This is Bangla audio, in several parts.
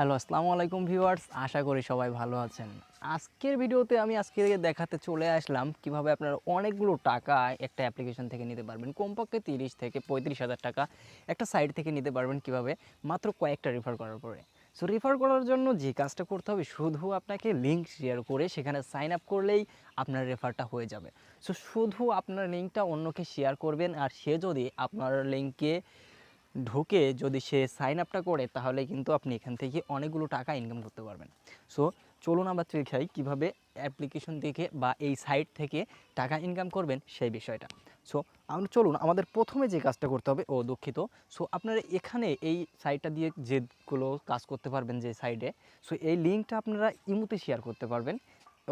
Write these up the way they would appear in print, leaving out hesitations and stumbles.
হ্যালো, আসসালামু আলাইকুম ভিউয়ার্স। আশা করি সবাই ভালো আছেন। আজকের ভিডিওতে আমি দেখাতে চলে আসলাম কিভাবে আপনারা অনেকগুলো টাকা একটা অ্যাপ্লিকেশন থেকে নিতে পারবেন। কমপক্ষে 30 থেকে 35,000 টাকা একটা সাইট থেকে নিতে পারবেন কিভাবে? মাত্র কয়েকটা রেফার করার পরে। সো রেফার করার জন্য যে কাজটা করতে হবে শুধু আপনাকে লিঙ্ক শেয়ার করে সেখানে সাইন আপ করলেই আপনার রেফারটা হয়ে যাবে। সো শুধু আপনার লিঙ্কটা অন্যকে শেয়ার করবেন আর সে যদি আপনার লিঙ্কে ঢুকে যদি সে সাইন আপটা করে তাহলে কিন্তু আপনি এখান থেকে অনেকগুলো টাকা ইনকাম করতে পারবেন। সো চলুন আমরা দেখাই কীভাবে অ্যাপ্লিকেশন থেকে বা এই সাইট থেকে টাকা ইনকাম করবেন সেই বিষয়টা। সো আমরা চলুন আমাদের প্রথমে যে কাজটা করতে হবে, দুঃখিত। সো আপনারা এখানে এই সাইটটা দিয়ে যেগুলো কাজ করতে পারবেন যে সাইডে, সো এই লিঙ্কটা আপনারা ইমোতে শেয়ার করতে পারবেন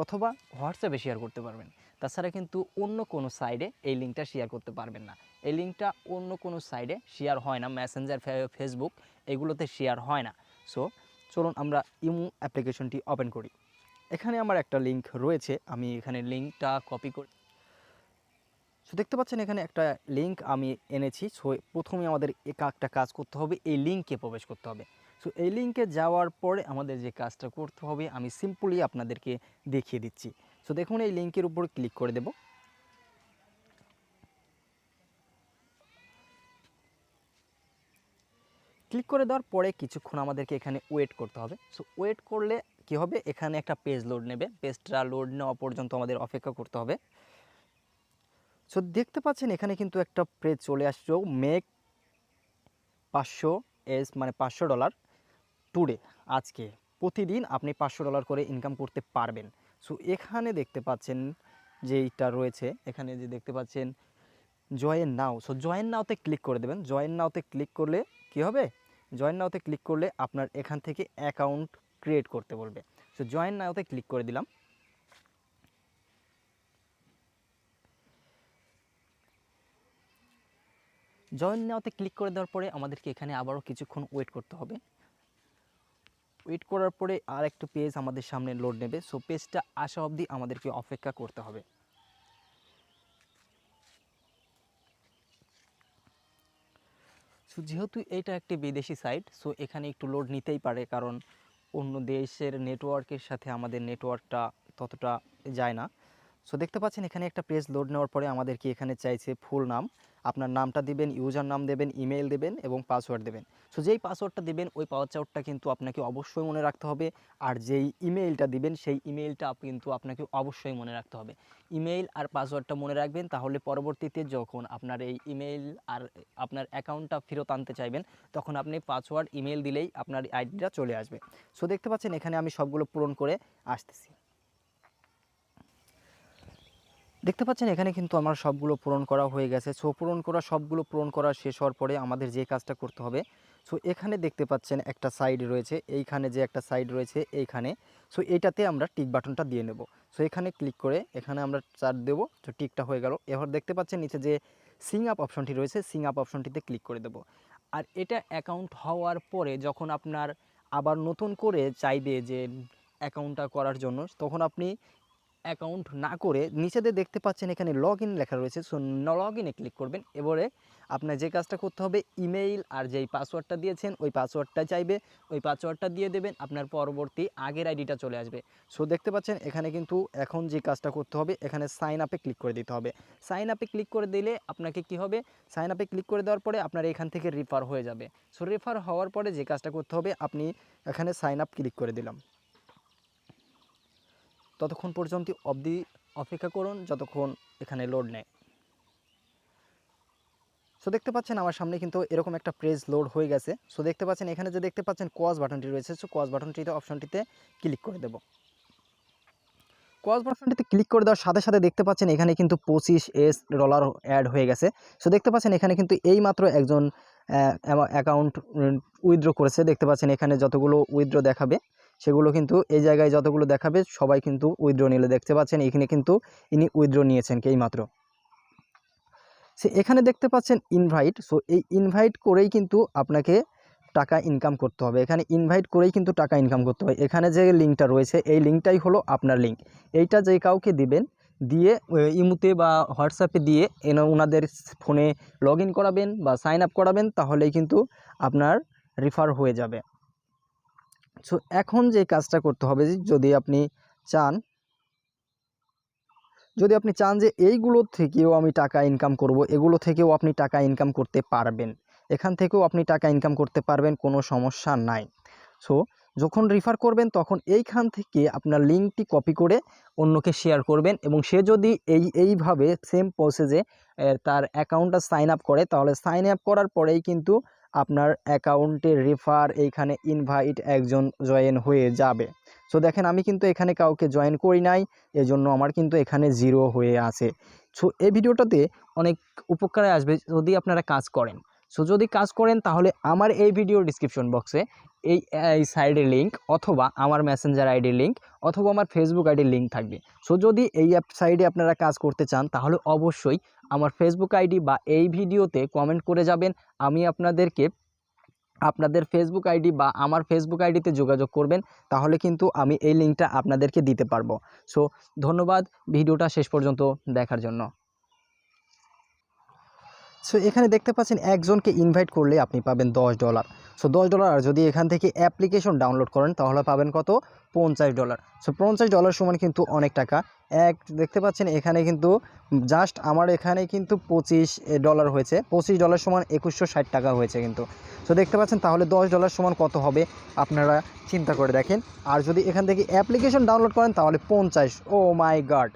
অথবা হোয়াটসঅ্যাপে শেয়ার করতে পারবেন। তাছাড়া কিন্তু অন্য কোনো সাইডে এই লিঙ্কটা শেয়ার করতে পারবেন না। এই লিঙ্কটা অন্য কোনো সাইডে শেয়ার হয় না, মেসেঞ্জার, ফেসবুক এগুলোতে শেয়ার হয় না। সো চলুন আমরা ইমো অ্যাপ্লিকেশনটি ওপেন করি। এখানে আমার একটা লিঙ্ক রয়েছে, আমি এখানে লিঙ্কটা কপি করি। সো দেখতে পাচ্ছেন এখানে একটা লিঙ্ক আমি এনেছি। সো প্রথমে আমাদের একটা কাজ করতে হবে, এই লিঙ্কে প্রবেশ করতে হবে। সো এই লিঙ্কে যাওয়ার পরে আমাদের যে কাজটা করতে হবে আমি সিম্পলি আপনাদেরকে দেখিয়ে দিচ্ছি। সো দেখুন এই লিঙ্কের উপর ক্লিক করে দেব। ক্লিক করে দেওয়ার পরে কিছুক্ষণ আমাদেরকে এখানে ওয়েট করতে হবে। সো ওয়েট করলে কী হবে, এখানে একটা পেজ লোড নেবে। পেজটা লোড নেওয়া পর্যন্ত আমাদের অপেক্ষা করতে হবে। সো দেখতে পাচ্ছেন এখানে কিন্তু একটা পেজ চলে আসছে, মেক 500 মানে $500 টুডে, আজকে প্রতিদিন আপনি $500 করে ইনকাম করতে পারবেন। সো এখানে দেখতে পাচ্ছেন যেইটা রয়েছে, এখানে যে দেখতে পাচ্ছেন জয়েন নাও। সো জয়েন নাওতে ক্লিক করে দেবেন। জয়েন নাওতে ক্লিক করলে কী হবে, জয়েন নাওতে ক্লিক করলে আপনার এখান থেকে অ্যাকাউন্ট ক্রিয়েট করতে বলবে। সো জয়েন নাওতে ক্লিক করে দিলাম। জয়েন নাওতে ক্লিক করে দেওয়ার পরে আমাদেরকে এখানে আবারও কিছুক্ষণ ওয়েট করতে হবে। ওয়েট করার পরে আর একটা পেজ আমাদের সামনে লোড নেবে। সো পেজটা আসা অবধি আমাদেরকে অপেক্ষা করতে হবে। সো যেহেতু এটা একটি বিদেশি সাইট, সো এখানে একটু লোড নিতেই পারে, কারণ অন্য দেশের নেটওয়ার্কের সাথে আমাদের নেটওয়ার্কটা ততটা যায় না। সো দেখতে পাচ্ছেন এখানে একটা পেজ লোড নেওয়ার পরে আমাদেরকে এখানে চাইছে ফুল নাম, আপনার নামটা দিবেন, ইউজার নাম দেবেন, ইমেল দেবেন এবং পাসওয়ার্ড দেবেন। সো যেই পাসওয়ার্ডটা দিবেন ওই পাসওয়ার্ডটা কিন্তু আপনাকে অবশ্যই মনে রাখতে হবে, আর যেই ইমেইলটা দিবেন সেই ইমেইলটা কিন্তু আপনাকে অবশ্যই মনে রাখতে হবে। ইমেইল আর পাসওয়ার্ডটা মনে রাখবেন, তাহলে পরবর্তীতে যখন আপনার এই ইমেইল আর আপনার অ্যাকাউন্টটা ফেরত আনতে চাইবেন তখন আপনি পাসওয়ার্ড ইমেইল দিলেই আপনার আইডিটা চলে আসবে। সো দেখতে পাচ্ছেন এখানে আমি সবগুলো পূরণ করে আসতেছি। দেখতে পাচ্ছেন এখানে কিন্তু আমার সবগুলো পূরণ করা হয়ে গেছে। সো সবগুলো পূরণ করা শেষ হওয়ার পরে আমাদের যে কাজটা করতে হবে, সো এখানে দেখতে পাচ্ছেন একটা সাইড রয়েছে, এইখানে যে একটা সাইড রয়েছে এইখানে, সো এইটাতে আমরা টিক বাটনটা দিয়ে নেব। সো এখানে ক্লিক করে এখানে আমরা চার দেবো। তো টিকটা হয়ে গেল। এবার দেখতে পাচ্ছেন নিচে যে সিং আপ অপশনটি রয়েছে, সিং আপ অপশনটিতে ক্লিক করে দেব। আর এটা অ্যাকাউন্ট হওয়ার পরে যখন আপনার আবার নতুন করে চাইবে যে অ্যাকাউন্টটা করার জন্য, তখন আপনি অ্যাকাউন্ট না করে নিচেতে দেখতে পাচ্ছেন এখানে লগ ইন লেখা রয়েছে। সো লগ ইনে ক্লিক করবেন। এবারে আপনার যে কাজটা করতে হবে, ইমেইল আর যেই পাসওয়ার্ডটা দিয়েছেন ওই পাসওয়ার্ডটা চাইবে, ওই পাসওয়ার্ডটা দিয়ে দেবেন, আপনার পরবর্তী আগের আইডিটা চলে আসবে। সো দেখতে পাচ্ছেন এখানে কিন্তু এখন যে কাজটা করতে হবে, এখানে সাইন আপে ক্লিক করে দিতে হবে। সাইন আপে ক্লিক করে দিলে আপনাকে কি হবে, সাইন আপে ক্লিক করে দেওয়ার পরে আপনার এখান থেকে রেফার হয়ে যাবে। সো রেফার হওয়ার পরে যে কাজটা করতে হবে, আপনি এখানে সাইন আপ ক্লিক করে দিলাম। ততক্ষণ পর্যন্ত অপেক্ষা করুন যতক্ষণ এখানে লোড নেয়। সো দেখতে পাচ্ছেন আমার সামনে কিন্তু এরকম একটা পেজ লোড হয়ে গেছে। সো দেখতে পাচ্ছেন এখানে যে দেখতে পাচ্ছেন কজ বাটনটি রয়েছে, সো কজ বাটনটিতে অপশনটিতে ক্লিক করে দেব। কজ বাটনটিতে ক্লিক করে দেওয়ার সাথে সাথে দেখতে পাচ্ছেন এখানে কিন্তু $25 অ্যাড হয়ে গেছে। সো দেখতে পাচ্ছেন এখানে কিন্তু এইমাত্র একজন অ্যাকাউন্ট উইথড্র করেছে। দেখতে পাচ্ছেন এখানে যতগুলো উইথড্র দেখাবে সেগুলো কিন্তু এই জায়গায় যতগুলো দেখাবে সবাই কিন্তু উইথড্র নিলে, দেখতে পাচ্ছেন এখানে কিন্তু ইনি উইথড্র নিয়েছেন এইমাত্র। সে এখানে দেখতে পাচ্ছেন ইনভাইট। সো এই ইনভাইট করেই কিন্তু আপনাকে টাকা ইনকাম করতে হবে। এখানে ইনভাইট করেই কিন্তু টাকা ইনকাম করতে হবে। এখানে যে লিঙ্কটা রয়েছে এই লিঙ্কটাই হলো আপনার লিঙ্ক। এইটা যে কাউকে দিবেন, দিয়ে ইমুতে বা হোয়াটসঅ্যাপে দিয়ে ওনাদের ফোনে লগ ইন করাবেন বা সাইন আপ করাবেন, তাহলেই কিন্তু আপনার রেফার হয়ে যাবে। সো এখন যে কাজটা করতে হবে, যদি আপনি চান যে এইগুলো থেকেও আমি টাকা ইনকাম করব, এগুলো থেকেও আপনি টাকা ইনকাম করতে পারবেন, এখান থেকেও আপনি টাকা ইনকাম করতে পারবেন, কোনো সমস্যা নাই। সো যখন রেফার করবেন তখন এইখান থেকে আপনার লিঙ্কটি কপি করে অন্যকে শেয়ার করবেন, এবং সে যদি এইভাবে সেম প্রসেসে তার অ্যাকাউন্টটা সাইন আপ করে, তাহলে সাইন আপ করার পরেই কিন্তু আপনার অ্যাকাউন্টে রেফার এইখানে ইনভাইট একজন জয়েন হয়ে যাবে। সো দেখেন আমি কিন্তু এখানে কাউকে জয়েন করি নাই, এজন্য আমার কিন্তু এখানে 0 হয়ে আছে। সো এই ভিডিওটাতে অনেক উপকারে আসবে যদি আপনারা কাজ করেন। সো যদি কাজ করেন তাহলে আমার এই ভিডিও ডিসক্রিপশন বক্সে এই সাইডের লিঙ্ক, অথবা আমার মেসেঞ্জার আইডির লিঙ্ক, অথবা আমার ফেসবুক আইডির লিঙ্ক থাকবে। সো যদি এই সাইডে আপনারা কাজ করতে চান তাহলে অবশ্যই আমার ফেসবুক আইডি বা এই ভিডিওতে কমেন্ট করে যাবেন। আমি আপনাদেরকে আপনাদের ফেসবুক আইডি বা আমার ফেসবুক আইডিতে যোগাযোগ করবেন, তাহলে কিন্তু আমি এই লিঙ্কটা আপনাদেরকে দিতে পারবো। সো ধন্যবাদ ভিডিওটা শেষ পর্যন্ত দেখার জন্য। সো এখানে দেখতে পাচ্ছেন একজনকে ইনভাইট করলে আপনি পাবেন $10। সো $10, আর যদি এখান থেকে অ্যাপ্লিকেশন ডাউনলোড করেন তাহলে পাবেন কত? $50। সো $50 সমান কিন্তু অনেক টাকা। দেখতে পাচ্ছেন এখানে কিন্তু জাস্ট আমার এখানে কিন্তু $25 হয়েছে। $25 সমান 2160 টাকা হয়েছে কিন্তু। সো দেখতে পাচ্ছেন তাহলে $10 সমান কত হবে আপনারা চিন্তা করে দেখেন। আর যদি এখান থেকে অ্যাপ্লিকেশন ডাউনলোড করেন তাহলে 50, ও মাই গড,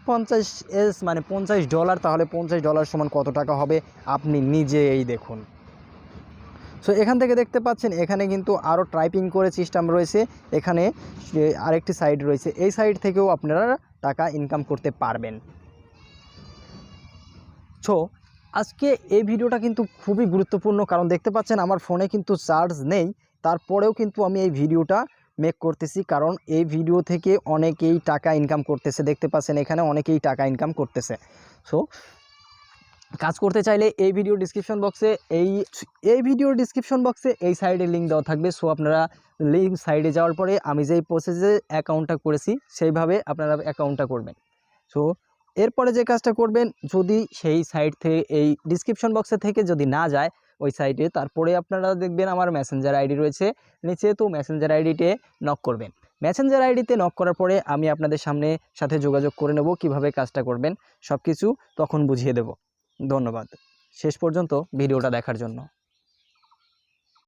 50 মানে $50, তাহলে $50 সমান কত টাকা হবে আপনি নিজেই দেখুন। সো এখান থেকে দেখতে পাচ্ছেন এখানে কিন্তু আরও টাইপিং করে সিস্টেম রয়েছে, এখানে আরেকটি সাইড রয়েছে, এই সাইড থেকেও আপনারা টাকা ইনকাম করতে পারবেন। সো আজকে এই ভিডিওটা কিন্তু খুবই গুরুত্বপূর্ণ, কারণ দেখতে পাচ্ছেন আমার ফোনে কিন্তু চার্জ নেই, তারপরেও কিন্তু আমি এই ভিডিওটা মেক করতেছি, কারণ এই ভিডিও থেকে অনেকেই টাকা ইনকাম করতেছে। দেখতে পাচ্ছেন এখানে অনেকেই টাকা ইনকাম করতেছে। সো কাজ করতে চাইলে এই ভিডিও ডিসক্রিপশন বক্সে এই সাইডে লিঙ্ক দেওয়া থাকবে। সো আপনারা লিঙ্ক সাইডে যাওয়ার পরে আমি যেই প্রসেসে অ্যাকাউন্টটা করেছি সেইভাবে আপনারা অ্যাকাউন্টটা করবেন। সো এরপরে যে কাজটা করবেন, যদি সেই সাইট থেকে এই ডিসক্রিপশন বক্সে থেকে যদি না যায় ওই সাইটে, তারপরে আপনারা দেখবেন আমার মেসেঞ্জার আইডি রয়েছে নিচে, তো মেসেঞ্জার আইডিতে নক করবেন। মেসেঞ্জার আইডিতে নক করার পরে আমি আপনাদের সাথে যোগাযোগ করে নেব, কিভাবে কাজটা করবেন সব কিছু তখন বুঝিয়ে দেব। ধন্যবাদ শেষ পর্যন্ত ভিডিওটা দেখার জন্য।